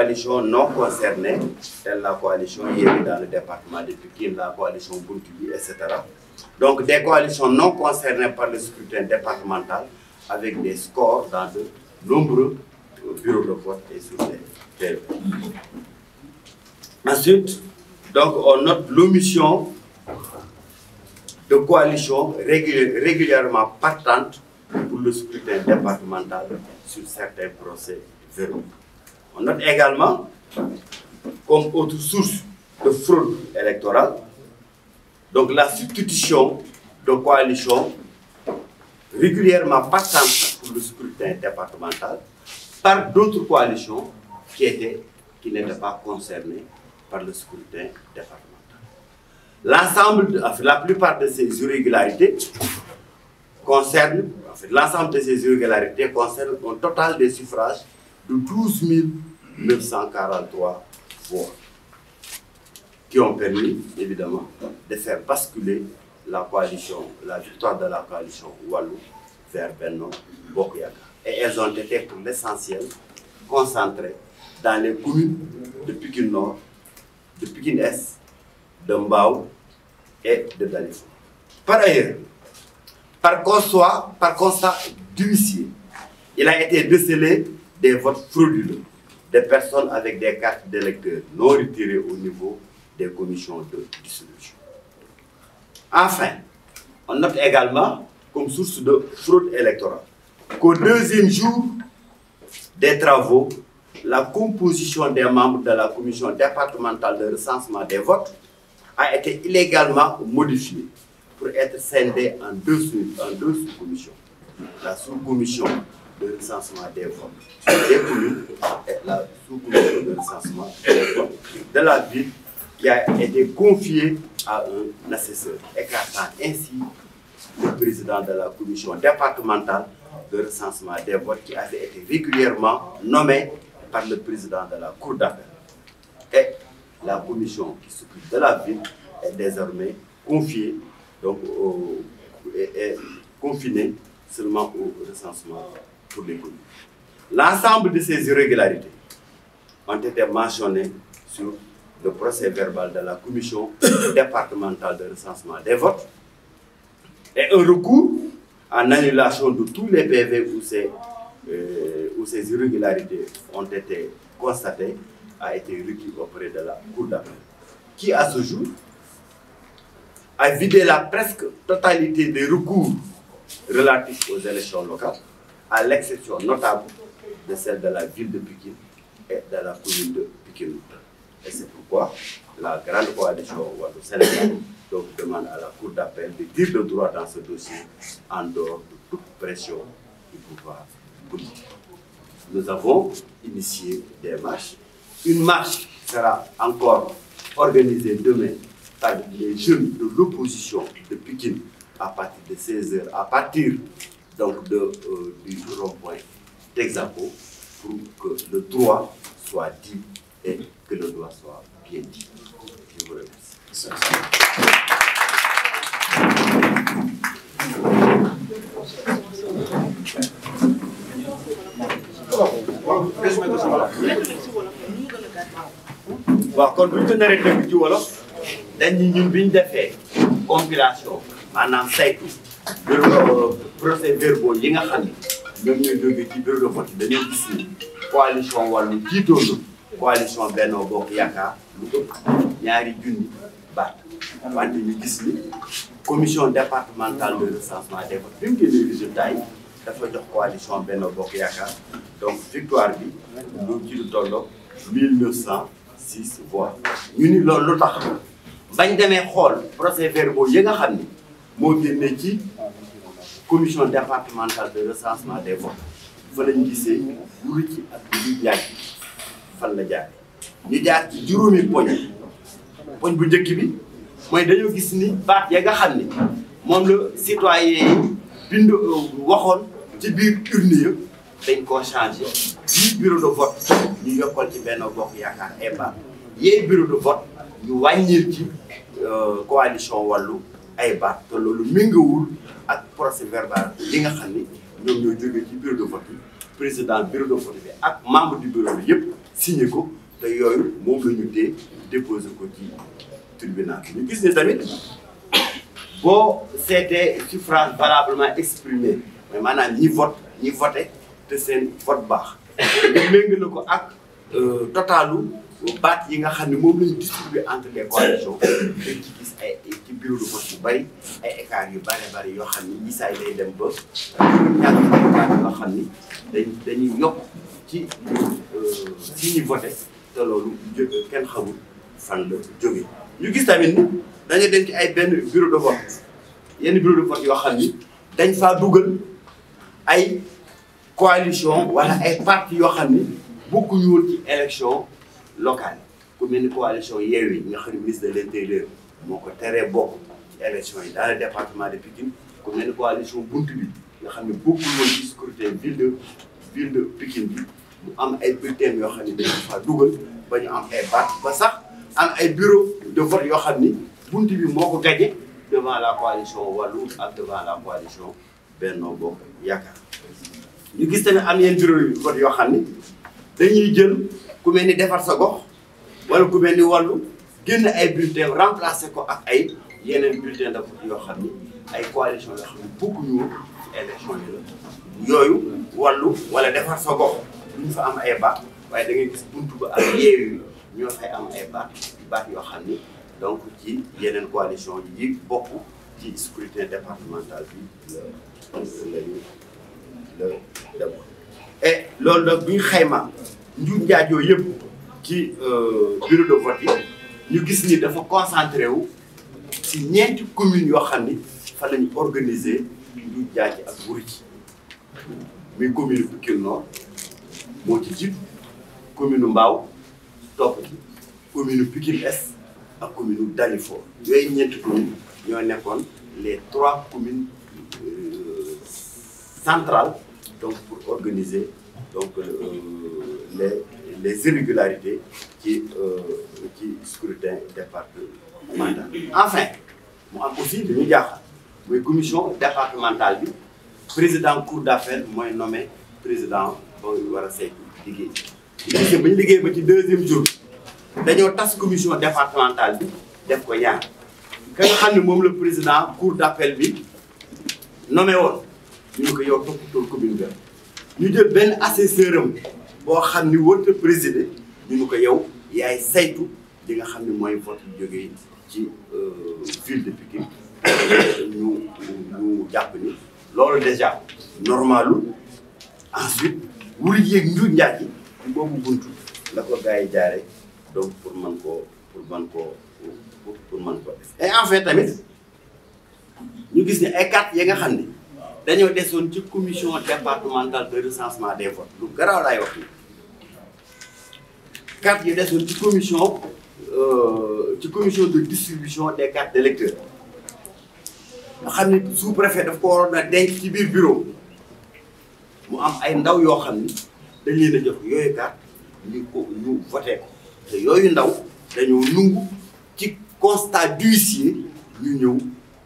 coalitions non concernées, telle la coalition Yewwi dans le département de Pikine, la coalition Buntu Bi, etc. Donc des coalitions non concernées par le scrutin départemental avec des scores dans de nombreux bureaux de vote et sur les PV. Ensuite, donc on note l'omission de coalitions régulièrement partantes pour le scrutin départemental sur certains procès verbaux. On note également, comme autre source de fraude électorale, donc la substitution de coalitions régulièrement partantes pour le scrutin départemental par d'autres coalitions qui n'étaient pas concernées par le scrutin départemental. La plupart de ces irrégularités concernent un total des suffrages de 12 943 voix qui ont permis, évidemment, de faire basculer la victoire de la coalition Wallu vers Benno Bokk Yakaar. Et elles ont été pour l'essentiel concentrées dans les communes de Pikine Nord, de Pikine Est, de Mbao et de Dalifort. Par ailleurs, par constat d'huissier, il a été décelé des votes frauduleux des personnes avec des cartes d'électeurs non retirées au niveau des commissions de dissolution. Enfin, on note également, comme source de fraude électorale, qu'au deuxième jour des travaux, la composition des membres de la commission départementale de recensement des votes a été illégalement modifiée pour être scindée en deux sous-commissions. La sous-commission de recensement des votes des communes et la sous-commission de recensement des votes de la ville qui a été confiée à un assesseur, écartant ainsi le président de la commission départementale de recensement des votes qui avait été régulièrement nommé par le président de la cour d'appel. Et la commission qui s'occupe de la ville est désormais confiée, donc est confinée seulement au recensement pour les communes. L'ensemble de ces irrégularités ont été mentionnées sur le procès verbal de la commission départementale de recensement des votes et un recours en annulation de tous les PV où ces irrégularités ont été constatées a été requis auprès de la cour d'appel, qui à ce jour a vidé la presque totalité des recours relatifs aux élections locales, à l'exception notable de celle de la ville de Pikine et de la commune de Pikine. Et c'est pourquoi la grande coalition Wallu Sénégal demande à la cour d'appel de dire le droit dans ce dossier en dehors de toute pression du pouvoir politique. Nous avons initié des marches. Une marche sera encore organisée demain par les jeunes de l'opposition de Pikine à partir de 16 h, à partir donc du rond-point d'Hexaco, pour que le droit soit dit et que le droit soit bien dit. Je vous remercie. waaw kon bu ñu ko naree dégg ci wolof dañuy ñun bi ñu defee compilation maanaam saytu procès verbaux yi nga xam ne ñoom ñooy jógee ci bureau de vote dañoo gis ni coalition Wallu jiitoon na coalition Benno Bokk Yaakaar lu ëpp ñaari junni baat wante ñu gis ni commission départementale de recensement des votes bi mu génnee résultat yi dafa jox coalition Benno Bokk Yaakaar donc victoire bi lu ci lu tolloog 1906 voix. ñu ni loolu lu tax bañ demee xool procès verbaux yi nga xam ni moo génnee ci commission départementale de recensement des votes fa lañ gisee lu ci ak lu jaay fan la jaar ñu jaar ci juróomi poñ bu njëkk bi mooy dañoo gis ni baat ya nga xam ni moom la citoyen bind waxoon ci biir urne ya dañ koo changé bii bureau de vote ñu yokkal ci Benno Bokk Yaakaar ay baat yee bureau de vote ñu wàññil ci coalition Wallu ay baat te loolu méngawul ak procès verbal li nga xam ni ñoom ñoo jógee ci bureau de vote bi président bureau de vote bi ak membre du bureau bi yëpp signé ko te yooyu moom la ñu déposé ko ci tribunal bi. ñu gis ne tamit boo seetee suffrage valablement exprimé mais maanaam ñi voté te seen vote baax ñu méngale ko ak totalu baat yi nga xam ne moom la ñu distribué entre les coalitions dañ ci gis ay ci bureau de vote yu bëri ay écarts yu bëri yoo xam ni gisaay day dem ba ñaar écarts yoo xam ni dañuy yokk ci si ñuy voté te loolu kenn xamul fan la jógee. ñu gis tamit ni dañu dem ci ay benn bureau de vote yenn bureau de vote yoo xam ni dañ faa dugal ay coalition wala ay parti yoo xam ni bokkuñu woon ci élection locale ku mel ni coalition Yewwi nga xam ne ministre de l'intérieur moo ko teree bokk ci élection yi dans le département de Pikine ku mel ni coalition Bunt Bi nga xam ne bokkul woon ci scrutin ville de Pikine bi mu am ay bulletins yoo xam ne dañu faa dugal ba ñu am ay baat ba sax am ay bureau de vote yoo xam ni Bunt Bi moo ko gagné devant la coalition Wallu ak devant la coalition Benno Bokk Yaakaar. ñu gis tamit am yenn bureau de vote yoo xam ni dañuy jël ku mel ni Defar Sa Gox wala ku mel ni Wallu génn ay bulletins remplacé ko ak ay yeneen bulletins de vote yoo xam ni ay coalition yoo xam ni bokkuñu woon ci élection yi la yooyu Wallu wala Defar Sa Gox duñ fa am ay baat waaye da ngay gis buntu ba ak Yewwi ñoo fay am ay baat yoo xam ni donc ci yeneen coalition yi bokk ci scrutin départemental bi la dem et loolu nag bu ñu xayma njuuj njaaj yooyu yëpp ci bureau de vote yi ñu gis ni dafa concentré wu ci ñeenti communes yoo xam ni fa la ñu organiser njuuj njaaj ak wuruj muy commune Pikine Nord moo ci jiitu commune Mbao topp ci commune Pikine Est ak commune Dalifort yooyu ñeenti communes ñoo nekkoon les 3 communes centrales donc pour organiser donc les irrégularités ci scrutin départemental. Enfin mu am aussi li ñu jaaxal mooy commission départementale bi président cour d'appel mooy nommé président ba war a saytu liggéey. ñu ba ñu liggéey ba ci 2e jour dañoo tas commission départementale bi def ko ñaar ka nga xam ne moom la président cour d'appel bi nommé woon ñu ko yow toppatoo commune bi ñu jël benn assesseur am boo xam ni warut a présider ñu ko yow yaay saytu li nga xam ne mooy vote yu jógee ci ville de Pikine ñu jàpp ni loolu déjà normalul ensuite wul yéeg njuuj njaaj yi boobu buntu la ko gars yi jaare donc pour mën koo def. Et en fait tamit ñu gis ne ay carte ya nga xam ne dañoo desoon ci commission départementale de recensement des votes lu garaaw laay wax ni carte yi desoon ci commission de distribution des cartes d'électeurs nga xam ne sous-préfet daf ko waroon a denc ci biir bureau mu am ay ndaw yoo xam ni dañ leen a jox yooyu carte ñu voté ko te yooyu ndaw dañoo nungu ci constat d'huissier ñu ñëw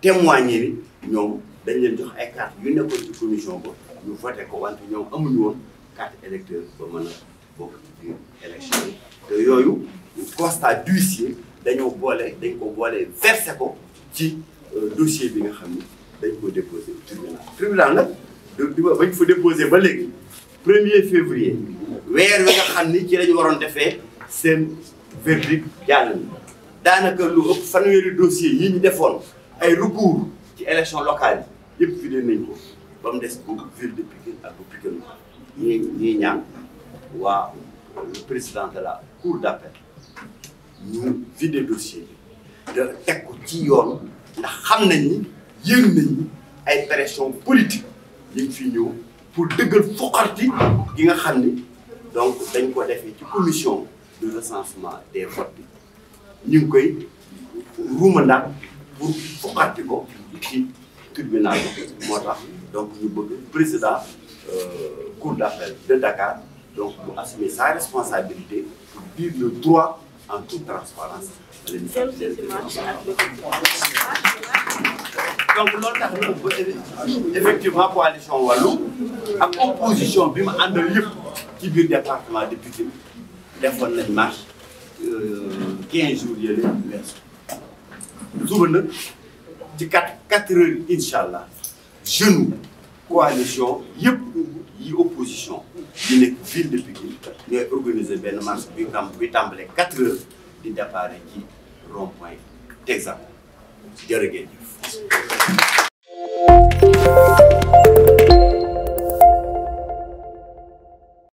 témoigner ni ñoom dañ leen jox ay carte yu nekkoon ci commission ba ñu voté ko wante ñoom amuñu woon carte électeur ba mën a bokk ci biir élection yi te yooyu constat d'huissier dañ ko boole versé ko ci dossier bi nga xam ni dañ ko déposé tribunal nag bañ fa déposé ba léegi 1er février weer wi nga xam ni ci lañu waroon defee seen verdict jàll na daanaka lu ëpp fanweeri dossier yi ñu defoon ay recours ci élection locale yi yëpp vidé nañ ko ba mu des bu ville de Pikine ak bu Pikine ñuy ñaan waa le président de la cour d'appel ñu vidé dossier bi da teg ko ci yoon ndax xam nañ ni yëg nañ ni ay pression politique yi ngi fi ñëw pour dëggal foqarti gi nga xam ni donc dañ ko defee ci commission de recensement des votes bi ñu ngi koy ruumandaat pour foqarti ko ci tribunal bi moo tax donc ñu bëgg président cour d'appel de Dakar donc mu assumer sa responsabilité pour dire le droit en toute transparence. donc loolu tax na effectivement coalition Wallu ak opposition bi ma àndal yëpp ci biir département de Pikine defoon nañ marche 15 jours yële weesu suba nag ci 4 heures incha allah jeune coalition yëpp yi opposition yi nekk ville de Pikine ñooy organiser benn marche bi tàmbalee 4 heures di départ ci rond-point Texaco jërë ngeen jëf